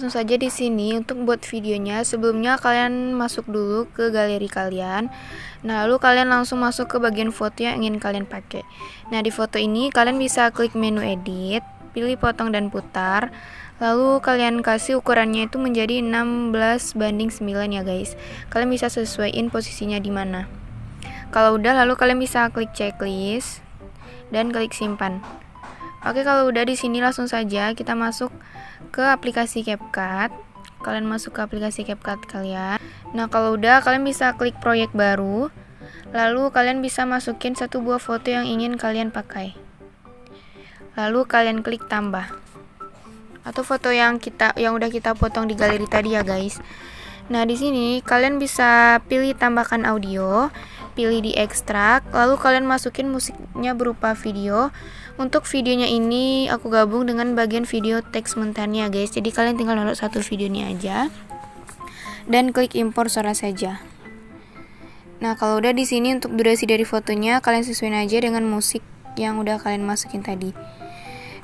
langsung saja di sini untuk buat videonya. Sebelumnya kalian masuk dulu ke galeri kalian. Nah, lalu kalian langsung masuk ke bagian foto yang ingin kalian pakai. Nah, di foto ini kalian bisa klik menu edit, pilih potong dan putar. Lalu kalian kasih ukurannya itu menjadi 16:9 ya guys. Kalian bisa sesuaiin posisinya di mana. Kalau udah, lalu kalian bisa klik checklist dan klik simpan. Oke, kalau udah di sini langsung saja kita masuk ke aplikasi CapCut. Kalian masuk ke aplikasi CapCut kalian. Nah, kalau udah kalian bisa klik proyek baru. Lalu kalian bisa masukin satu buah foto yang ingin kalian pakai. Lalu kalian klik tambah. Atau foto yang udah kita potong di galeri tadi ya, guys. Nah, di sini kalian bisa pilih tambahkan audio, pilih di ekstrak, lalu kalian masukin musiknya berupa video. Untuk videonya ini aku gabung dengan bagian video teks mentahnya guys. Jadi kalian tinggal download satu videonya aja dan klik impor suara saja. Nah, kalau udah di sini untuk durasi dari fotonya kalian sesuaiin aja dengan musik yang udah kalian masukin tadi.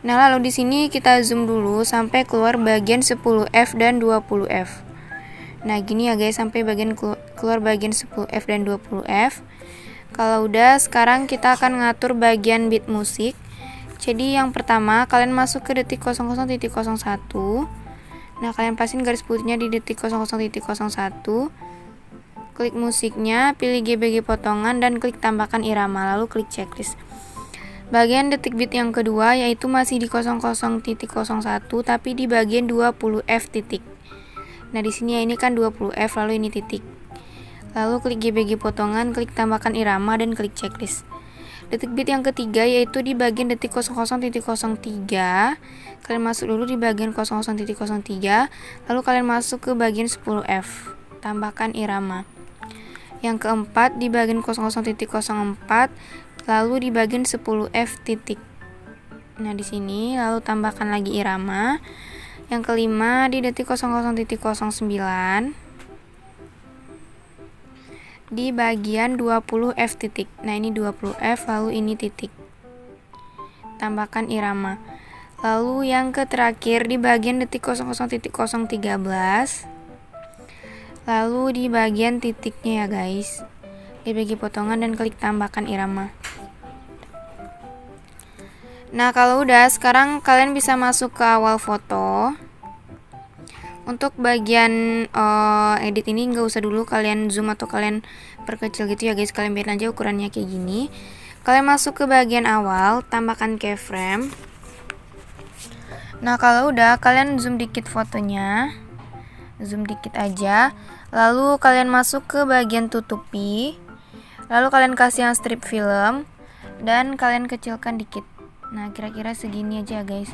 Nah, lalu di sini kita zoom dulu sampai keluar bagian 10F dan 20F. Nah, gini ya guys, sampai bagian keluar bagian 10F dan 20F. Kalau udah, sekarang kita akan ngatur bagian beat musik. Jadi yang pertama kalian masuk ke detik 00.01. Nah, kalian pasin garis putihnya di detik 00.01. Klik musiknya, pilih GBG potongan dan klik tambahkan irama, lalu klik checklist. Bagian detik beat yang kedua yaitu masih di 00.01 tapi di bagian 20F titik. Nah, di sini ya, ini kan 20F lalu ini titik. Lalu klik GBG potongan, klik tambahkan irama dan klik checklist. Detik beat yang ketiga yaitu di bagian detik 00.03. Kalian masuk dulu di bagian 00.03, lalu kalian masuk ke bagian 10F. Tambahkan irama. Yang keempat di bagian 00.04, lalu di bagian 10F titik. Nah, di sini lalu tambahkan lagi irama. Yang kelima di detik 00.09. Di bagian 20F titik. Nah, ini 20F lalu ini titik. Tambahkan irama. Lalu yang terakhir di bagian detik 00.013. Lalu di bagian titiknya ya guys. Dibagi potongan dan klik tambahkan irama. Nah, kalau udah, sekarang kalian bisa masuk ke awal foto. Untuk bagian edit ini nggak usah dulu kalian zoom atau kalian perkecil gitu ya guys. Kalian biarin aja ukurannya kayak gini. Kalian masuk ke bagian awal, tambahkan keyframe. Nah, kalau udah kalian zoom dikit fotonya, zoom dikit aja. Lalu kalian masuk ke bagian tutupi. Lalu kalian kasih yang strip film dan kalian kecilkan dikit. Nah, kira-kira segini aja guys.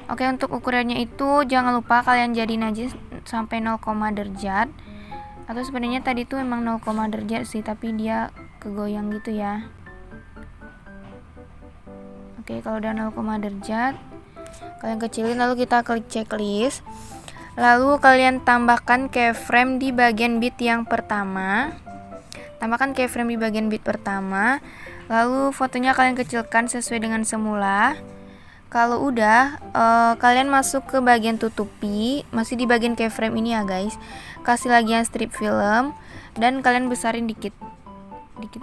Oke, untuk ukurannya itu jangan lupa kalian jadiin aja sampai 0, derajat. Atau sebenarnya tadi tuh emang 0, derajat sih, tapi dia kegoyang gitu ya. Oke, kalau udah 0, derajat, kalian kecilin lalu kita klik checklist. Lalu kalian tambahkan keyframe di bagian beat yang pertama. Tambahkan keyframe di bagian beat pertama. Lalu fotonya kalian kecilkan sesuai dengan semula. Kalau udah, kalian masuk ke bagian tutupi, masih di bagian keyframe ini ya guys. Kasih lagi yang strip film dan kalian besarin dikit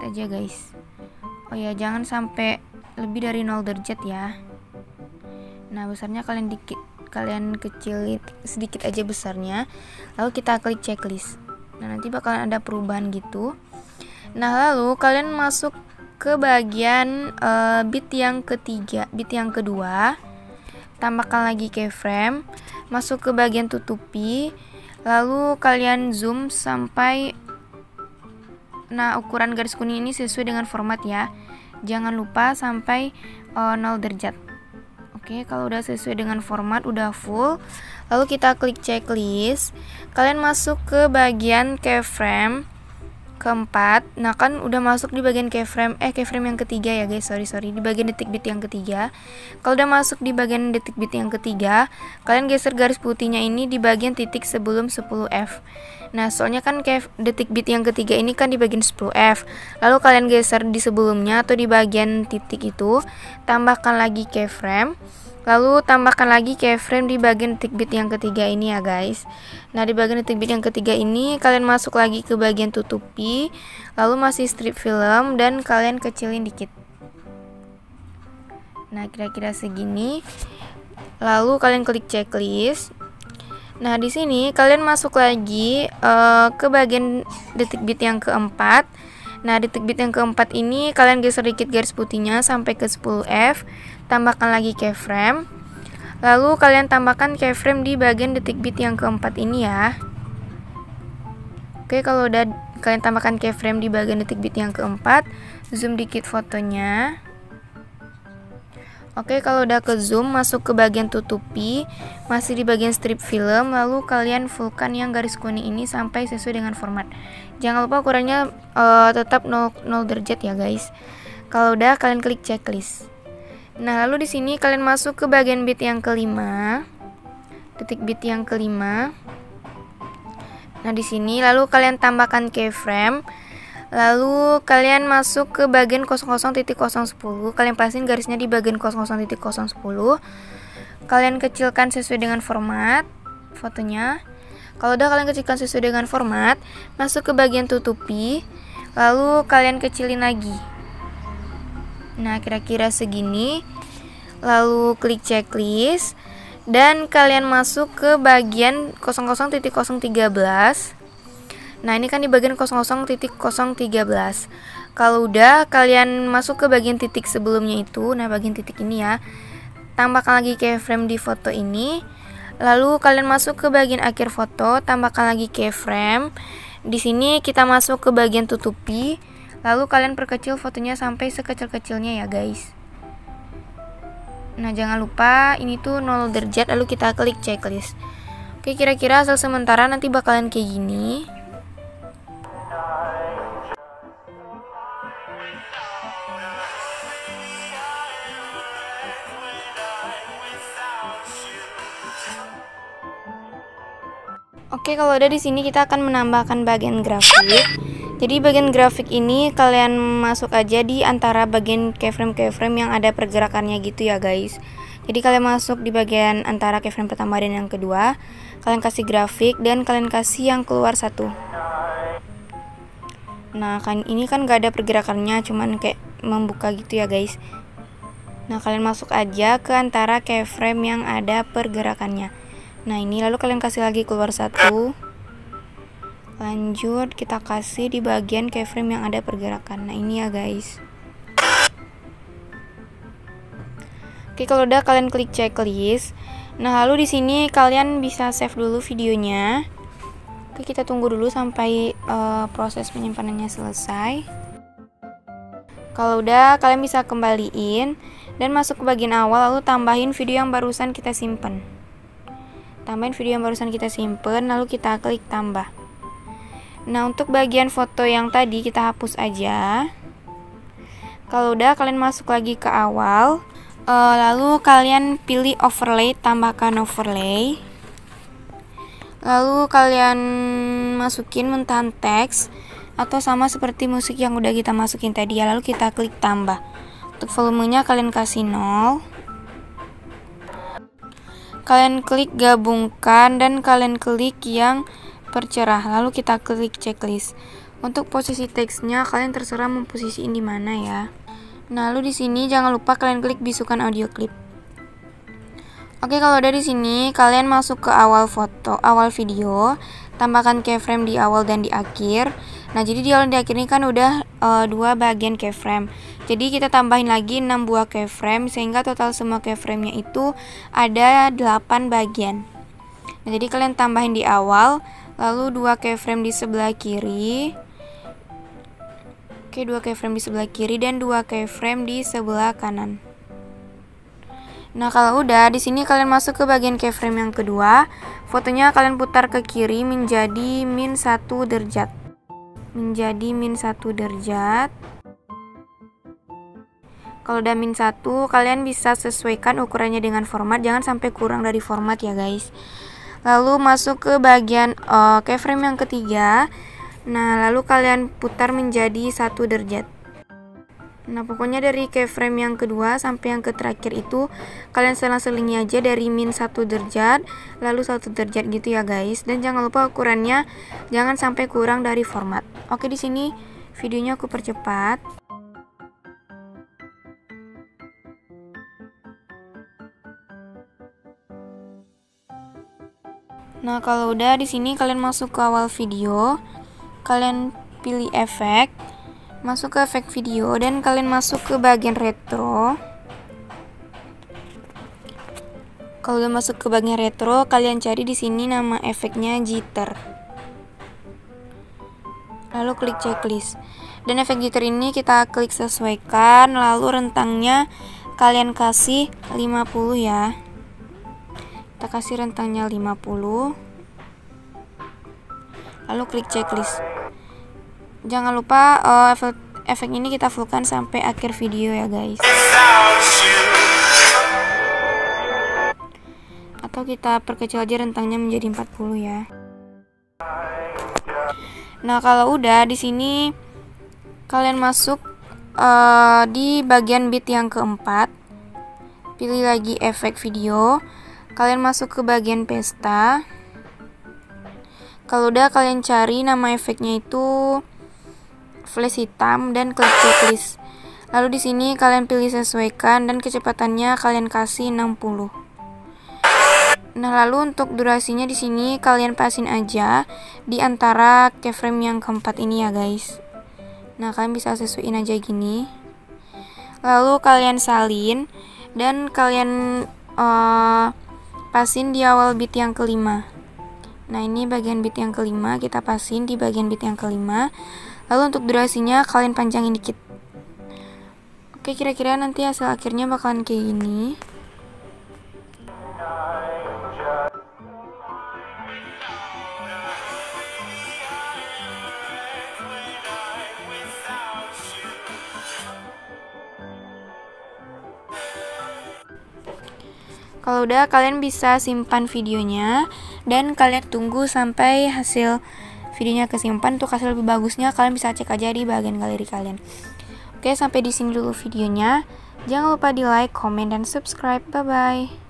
aja guys. Oh ya, jangan sampai lebih dari 0 derajat ya. Nah, besarnya kalian kecilin sedikit aja besarnya. Lalu kita klik checklist. Nah, nanti bakalan ada perubahan gitu. Nah, lalu kalian masuk ke bagian beat yang ketiga, beat yang kedua. Tambahkan lagi keyframe, masuk ke bagian tutupi, lalu kalian zoom sampai, nah, ukuran garis kuning ini sesuai dengan format ya. Jangan lupa sampai 0 derajat. Oke, kalau udah sesuai dengan format, udah full, lalu kita klik checklist. Kalian masuk ke bagian keyframe keempat. Nah, kan udah masuk di bagian keyframe yang ketiga ya guys, sorry di bagian detik beat yang ketiga. Kalau udah masuk di bagian detik beat yang ketiga, kalian geser garis putihnya ini di bagian titik sebelum 10F. Nah, soalnya kan detik beat yang ketiga ini kan di bagian 10F. Lalu kalian geser di sebelumnya atau di bagian titik itu, tambahkan lagi keyframe. Lalu tambahkan lagi keyframe di bagian detik bit yang ketiga ini ya guys. Nah di bagian detik bit yang ketiga ini kalian masuk lagi ke bagian tutupi, lalu masih strip film dan kalian kecilin dikit. Nah kira-kira segini. Lalu kalian klik checklist. Nah di sini kalian masuk lagi ke bagian detik bit yang keempat. Nah detik bit yang keempat ini kalian geser dikit garis putihnya sampai ke 10F. Tambahkan lagi keyframe. Lalu kalian tambahkan keyframe di bagian detik bit yang keempat ini ya. Oke, kalau udah kalian tambahkan keyframe di bagian detik bit yang keempat, zoom dikit fotonya. Oke, kalau udah ke zoom, masuk ke bagian tutupi, masih di bagian strip film, lalu kalian fullkan yang garis kuning ini sampai sesuai dengan format. Jangan lupa ukurannya tetap 0 derajat ya guys. Kalau udah, kalian klik checklist. Nah, lalu di sini kalian masuk ke bagian bit yang kelima, detik bit yang kelima. Nah, di sini lalu kalian tambahkan keyframe. Lalu kalian masuk ke bagian 00.010. Kalian pastiin garisnya di bagian 00.010. Kalian kecilkan sesuai dengan format fotonya. Kalau udah kalian kecilkan sesuai dengan format, masuk ke bagian tutupi. Lalu kalian kecilin lagi. Nah, kira-kira segini. Lalu klik checklist dan kalian masuk ke bagian 00.013. Nah, ini kan di bagian 00.013. Kalau udah, kalian masuk ke bagian titik sebelumnya itu. Nah, bagian titik ini ya. Tambahkan lagi keyframe di foto ini. Lalu kalian masuk ke bagian akhir foto, tambahkan lagi keyframe. Di sini kita masuk ke bagian tutupi. Lalu kalian perkecil fotonya sampai sekecil-kecilnya ya, guys. Nah, jangan lupa ini tuh 0 derajat, lalu kita klik checklist. Oke, kira-kira hasil sementara nanti bakalan kayak gini. Oke, kalau udah di sini kita akan menambahkan bagian grafik. Jadi bagian grafik ini kalian masuk aja di antara bagian keyframe yang ada pergerakannya gitu ya guys. Jadi kalian masuk di bagian antara keyframe pertama dan yang kedua. Kalian kasih grafik dan kalian kasih yang keluar satu. Nah, kan ini kan gak ada pergerakannya, cuman kayak membuka gitu ya guys. Nah, kalian masuk aja ke antara keyframe yang ada pergerakannya. Nah, ini lalu kalian kasih lagi keluar satu. Lanjut kita kasih di bagian keyframe yang ada pergerakan. Nah, ini ya guys. Oke, kalau udah kalian klik checklist. Nah, lalu di sini kalian bisa save dulu videonya. Oke, kita tunggu dulu sampai proses penyimpanannya selesai. Kalau udah, kalian bisa kembaliin dan masuk ke bagian awal, lalu tambahin video yang barusan kita simpen. Tambahin video yang barusan kita simpen, lalu kita klik tambah. Nah, untuk bagian foto yang tadi kita hapus aja. Kalau udah, kalian masuk lagi ke awal, lalu kalian pilih overlay, tambahkan overlay. Lalu kalian masukin mentahan teks atau sama seperti musik yang udah kita masukin tadi ya, lalu kita klik tambah. Untuk volumenya kalian kasih 0. Kalian klik gabungkan dan kalian klik yang percerah, lalu kita klik checklist. Untuk posisi teksnya kalian terserah memposisiin di mana ya. Nah, lalu di sini jangan lupa kalian klik bisukan audio clip. Oke, kalau udah di sini kalian masuk ke awal foto, awal video, tambahkan keyframe di awal dan di akhir. Nah, jadi di awal dan di akhir ini kan udah 2 bagian keyframe. Jadi kita tambahin lagi 6 buah keyframe sehingga total semua keyframe-nya itu ada 8 bagian. Nah, jadi kalian tambahin di awal, lalu 2 keyframe di sebelah kiri. Oke, 2 keyframe di sebelah kiri dan 2 keyframe di sebelah kanan. Nah, kalau udah di sini kalian masuk ke bagian keyframe yang kedua. Fotonya kalian putar ke kiri menjadi -1 derajat. Menjadi -1 derajat. Kalau udah -1, kalian bisa sesuaikan ukurannya dengan format, jangan sampai kurang dari format ya guys. Lalu masuk ke bagian keyframe yang ketiga. Nah, lalu kalian putar menjadi 1 derajat. Nah, pokoknya dari keyframe yang kedua sampai yang ke terakhir itu kalian selang-selingi aja dari min 1 derajat lalu 1 derajat gitu ya guys. Dan jangan lupa ukurannya jangan sampai kurang dari format. Oke, di sini videonya aku percepat. Nah, kalau udah di sini kalian masuk ke awal video, kalian pilih efek, masuk ke efek video dan kalian masuk ke bagian retro. Kalau udah masuk ke bagian retro, kalian cari di sini nama efeknya jitter. Lalu klik checklist. Dan efek jitter ini kita klik sesuaikan, lalu rentangnya kalian kasih 50 ya. Kita kasih rentangnya 50. Lalu klik checklist. Jangan lupa efek ini kita fullkan sampai akhir video ya guys. Atau kita perkecil aja rentangnya menjadi 40 ya. Nah, kalau udah di sini kalian masuk di bagian bit yang keempat. Pilih lagi efek video. Kalian masuk ke bagian pesta. Kalau udah kalian cari nama efeknya itu flash hitam dan klik checklist. Lalu di sini kalian pilih sesuaikan dan kecepatannya kalian kasih 60. Nah, lalu untuk durasinya di sini kalian pasin aja di antara keyframe yang keempat ini ya guys. Nah, kalian bisa sesuaiin aja gini. Lalu kalian salin dan kalian pasin di awal bit yang kelima. Nah, ini bagian bit yang kelima, kita pasin di bagian bit yang kelima. Lalu untuk durasinya kalian panjangin dikit. Oke, kira-kira nanti hasil akhirnya bakalan kayak gini. Kalau udah, kalian bisa simpan videonya dan kalian tunggu sampai hasil videonya kesimpan. Untuk hasil lebih bagusnya kalian bisa cek aja di bagian galeri kalian. Oke, sampai di sini dulu videonya. Jangan lupa di like, komen, dan subscribe. Bye bye.